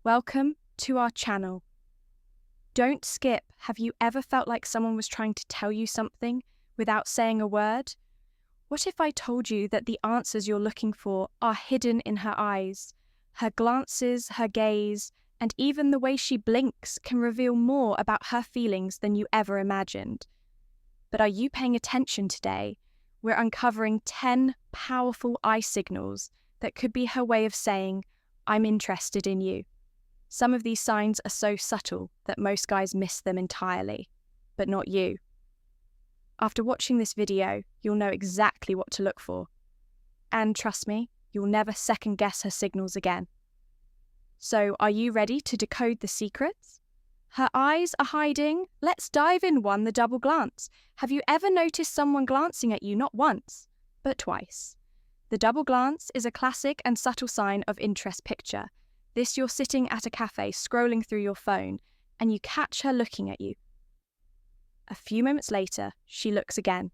Welcome to our channel. Don't skip. Have you ever felt like someone was trying to tell you something without saying a word? What if I told you that the answers you're looking for are hidden in her eyes? Her glances, her gaze, and even the way she blinks can reveal more about her feelings than you ever imagined. But are you paying attention today? We're uncovering 10 powerful eye signals that could be her way of saying, "I'm interested in you." Some of these signs are so subtle that most guys miss them entirely, but not you. After watching this video, you'll know exactly what to look for. And trust me, you'll never second guess her signals again. So, are you ready to decode the secrets? Her eyes are hiding. Let's dive in. 1, the double glance. Have you ever noticed someone glancing at you not once, but twice? The double glance is a classic and subtle sign of interest picture. You're sitting at a cafe, scrolling through your phone, and you catch her looking at you. A few moments later, she looks again.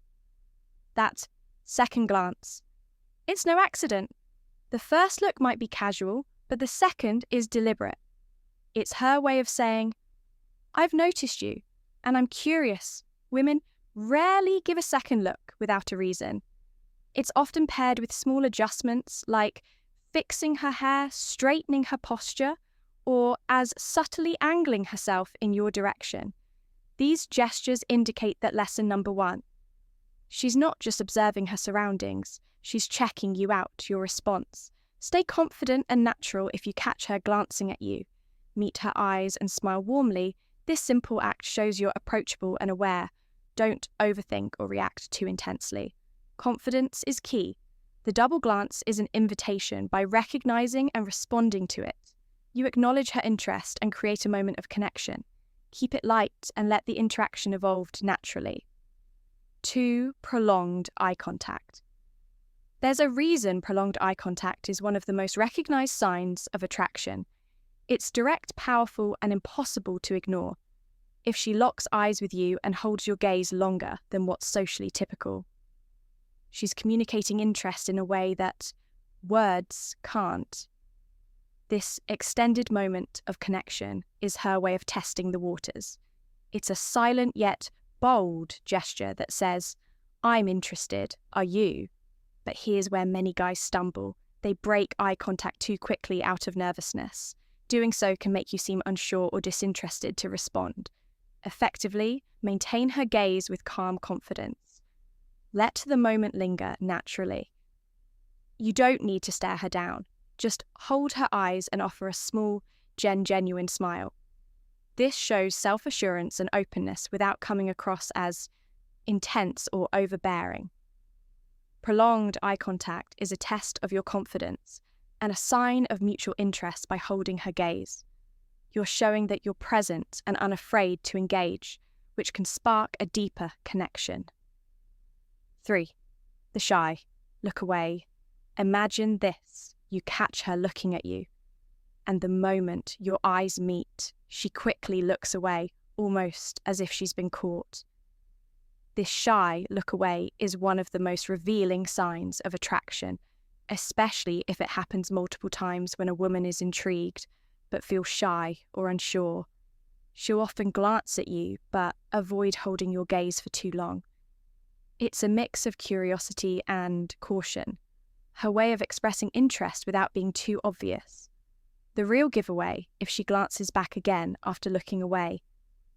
That second glance. It's no accident. The first look might be casual, but the second is deliberate. It's her way of saying, "I've noticed you, and I'm curious." Women rarely give a second look without a reason. It's often paired with small adjustments like fixing her hair, straightening her posture, or as subtly angling herself in your direction. These gestures indicate that lesson number 1. She's not just observing her surroundings, she's checking you out, your response. Stay confident and natural if you catch her glancing at you. Meet her eyes and smile warmly. This simple act shows you're approachable and aware. Don't overthink or react too intensely. Confidence is key. The double glance is an invitation. By recognizing and responding to it, you acknowledge her interest and create a moment of connection. Keep it light and let the interaction evolve naturally. 2, prolonged eye contact. There's a reason prolonged eye contact is one of the most recognized signs of attraction. It's direct, powerful, and impossible to ignore. If she locks eyes with you and holds your gaze longer than what's socially typical, she's communicating interest in a way that words can't. This extended moment of connection is her way of testing the waters. It's a silent yet bold gesture that says, "I'm interested, are you?" But here's where many guys stumble. They break eye contact too quickly out of nervousness. Doing so can make you seem unsure or disinterested to respond. Effectively, maintain her gaze with calm confidence. Let the moment linger naturally. You don't need to stare her down. Just hold her eyes and offer a small, genuine smile. This shows self-assurance and openness without coming across as intense or overbearing. Prolonged eye contact is a test of your confidence and a sign of mutual interest by holding her gaze. You're showing that you're present and unafraid to engage, which can spark a deeper connection. 3, the shy. Look away. Imagine this. You catch her looking at you, and the moment your eyes meet, she quickly looks away, almost as if she's been caught. This shy look away is one of the most revealing signs of attraction, especially if it happens multiple times when a woman is intrigued but feels shy or unsure. She'll often glance at you but avoid holding your gaze for too long. It's a mix of curiosity and caution, her way of expressing interest without being too obvious. The real giveaway if she glances back again after looking away.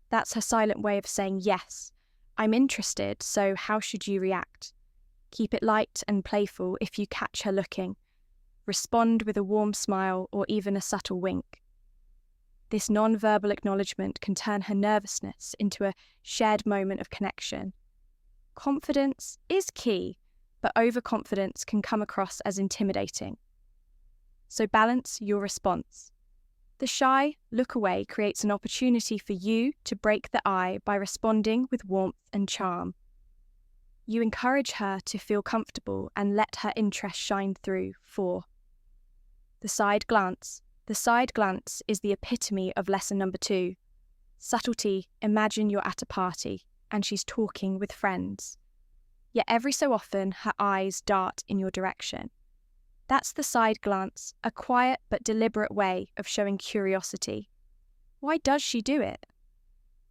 That's her silent way of saying, "Yes, I'm interested, so how should you react?" Keep it light and playful if you catch her looking. Respond with a warm smile or even a subtle wink. This non-verbal acknowledgement can turn her nervousness into a shared moment of connection. Confidence is key, but overconfidence can come across as intimidating. So balance your response. The shy look away creates an opportunity for you to break the eye by responding with warmth and charm. You encourage her to feel comfortable and let her interest shine through. 4, the side glance. The side glance is the epitome of lesson number 2. Subtlety. Imagine you're at a party and she's talking with friends. Yet every so often her eyes dart in your direction. That's the side glance, a quiet but deliberate way of showing curiosity. Why does she do it?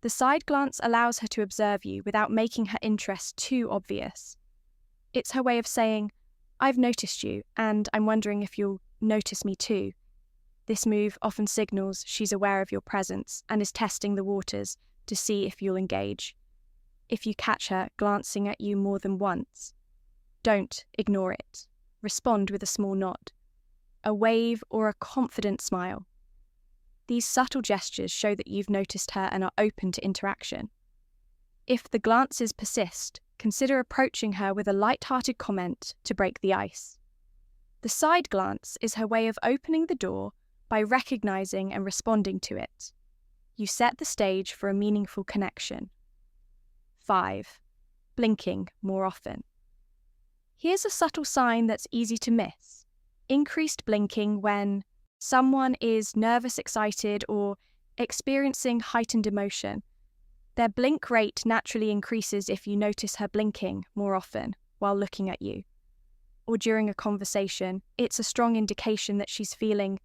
The side glance allows her to observe you without making her interest too obvious. It's her way of saying, I've noticed you, and I'm wondering if you'll notice me too. This move often signals she's aware of your presence and is testing the waters to see if you'll engage. If you catch her glancing at you more than once, don't ignore it. Respond with a small nod, a wave, or a confident smile. These subtle gestures show that you've noticed her and are open to interaction. If the glances persist, consider approaching her with a light-hearted comment to break the ice. The side glance is her way of opening the door by recognizing and responding to it. You set the stage for a meaningful connection. 5. Blinking more often. Here's a subtle sign that's easy to miss. Increased blinking when someone is nervous, excited, or experiencing heightened emotion. Their blink rate naturally increases if you notice her blinking more often while looking at you. Or during a conversation, it's a strong indication that she's feeling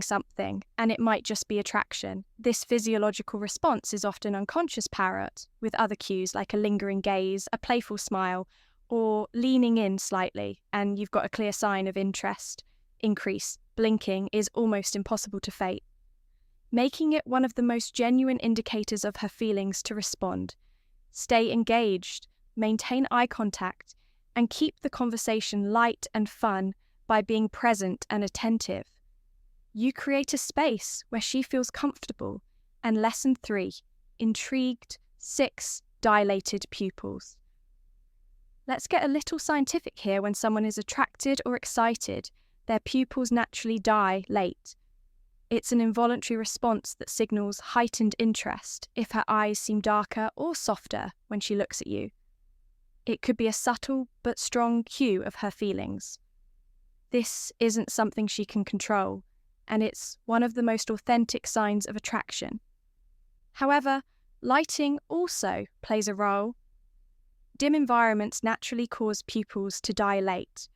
something, and it might just be attraction. This physiological response is often unconscious parrot, with other cues like a lingering gaze, a playful smile, or leaning in slightly, and you've got a clear sign of interest. Increase. Blinking is almost impossible to fake, making it one of the most genuine indicators of her feelings to respond. Stay engaged, maintain eye contact, and keep the conversation light and fun by being present and attentive. You create a space where she feels comfortable. And lesson 3, intrigued. 6, dilated pupils. Let's get a little scientific here. When someone is attracted or excited, their pupils naturally dilate. It's an involuntary response that signals heightened interest if her eyes seem darker or softer when she looks at you. It could be a subtle but strong cue of her feelings. This isn't something she can control, and it's one of the most authentic signs of attraction. However, lighting also plays a role. Dim environments naturally cause pupils to dilate,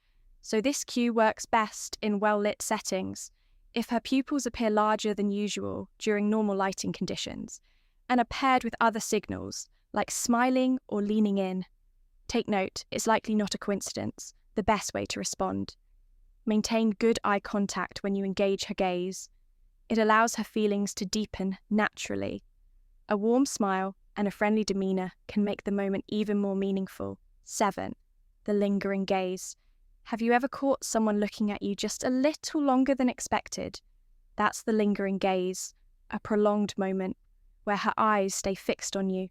so this cue works best in well-lit settings. If her pupils appear larger than usual during normal lighting conditions and are paired with other signals like smiling or leaning in, take note, it's likely not a coincidence. The best way to respond. Maintain good eye contact when you engage her gaze. It allows her feelings to deepen naturally. A warm smile and a friendly demeanor can make the moment even more meaningful. 7. The lingering gaze. Have you ever caught someone looking at you just a little longer than expected? That's the lingering gaze, a prolonged moment where her eyes stay fixed on you.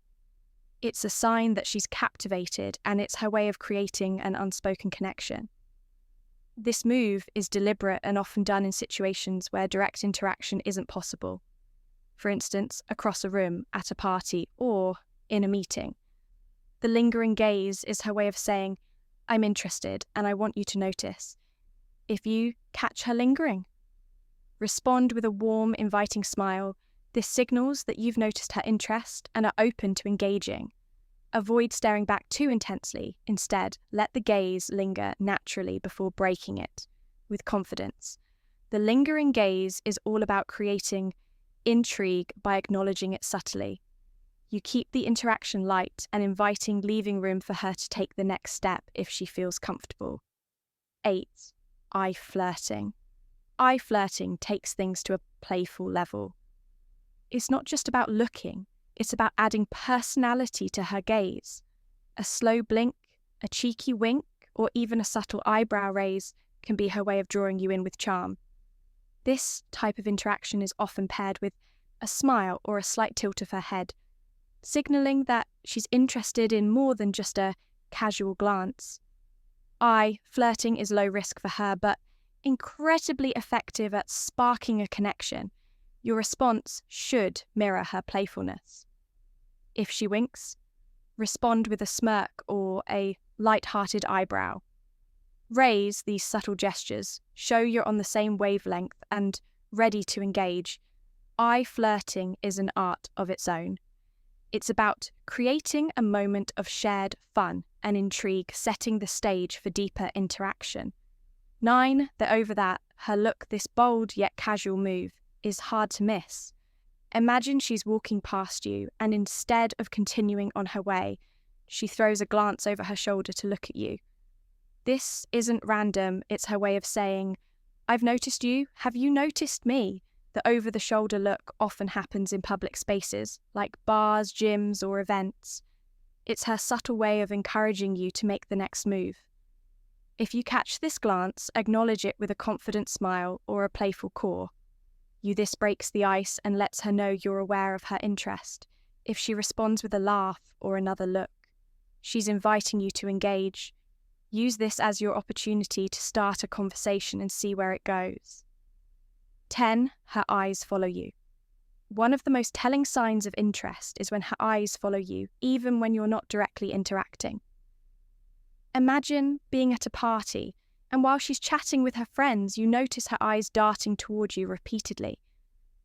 It's a sign that she's captivated, and it's her way of creating an unspoken connection. This move is deliberate and often done in situations where direct interaction isn't possible. For instance, across a room, at a party, or in a meeting. The lingering gaze is her way of saying, I'm interested and I want you to notice. If you catch her lingering, respond with a warm, inviting smile. This signals that you've noticed her interest and are open to engaging. Avoid staring back too intensely. Instead, let the gaze linger naturally before breaking it with confidence. The lingering gaze is all about creating intrigue by acknowledging it subtly. You keep the interaction light and inviting, leaving room for her to take the next step if she feels comfortable. 8. Eye flirting. Eye flirting takes things to a playful level. It's not just about looking, it's about adding personality to her gaze. A slow blink, a cheeky wink, or even a subtle eyebrow raise can be her way of drawing you in with charm. This type of interaction is often paired with a smile or a slight tilt of her head, signaling that she's interested in more than just a casual glance. Eye flirting is low risk for her, but incredibly effective at sparking a connection. Your response should mirror her playfulness. If she winks, respond with a smirk or a light-hearted eyebrow. Raise these subtle gestures, show you're on the same wavelength and ready to engage. Eye flirting is an art of its own. It's about creating a moment of shared fun and intrigue, setting the stage for deeper interaction. 9, that over that, her look, this bold yet casual move, is hard to miss. Imagine she's walking past you, and instead of continuing on her way, she throws a glance over her shoulder to look at you. This isn't random, it's her way of saying, "I've noticed you, have you noticed me?" The over-the-shoulder look often happens in public spaces, like bars, gyms, or events. It's her subtle way of encouraging you to make the next move. If you catch this glance, acknowledge it with a confident smile or a playful caw. This breaks the ice and lets her know you're aware of her interest. If she responds with a laugh or another look, she's inviting you to engage. Use this as your opportunity to start a conversation and see where it goes. 10, her eyes follow you. One of the most telling signs of interest is when her eyes follow you, even when you're not directly interacting. Imagine being at a party, and while she's chatting with her friends, you notice her eyes darting toward you repeatedly.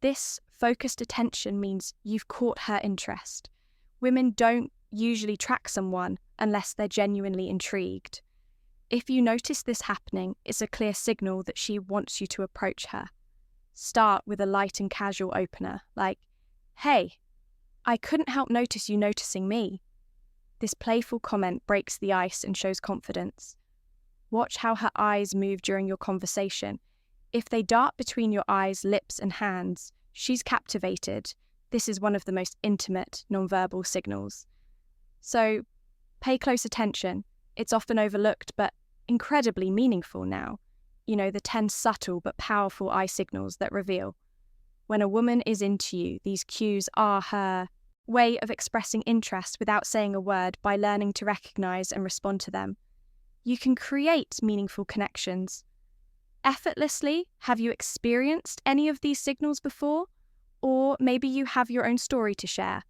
This focused attention means you've caught her interest. Women don't usually track someone unless they're genuinely intrigued. If you notice this happening, it's a clear signal that she wants you to approach her. Start with a light and casual opener, like, "Hey, I couldn't help notice you noticing me." This playful comment breaks the ice and shows confidence. Watch how her eyes move during your conversation. If they dart between your eyes, lips, and hands, she's captivated. This is one of the most intimate, nonverbal signals. So, pay close attention. It's often overlooked, but incredibly meaningful now. The 10 subtle but powerful eye signals that reveal. When a woman is into you, these cues are her way of expressing interest without saying a word by learning to recognize and respond to them. You can create meaningful connections. Effortlessly, have you experienced any of these signals before? Or maybe you have your own story to share.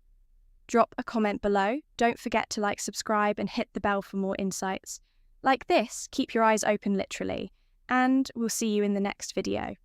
Drop a comment below. Don't forget to like, subscribe, and hit the bell for more insights. Like this, keep your eyes open literally, and we'll see you in the next video.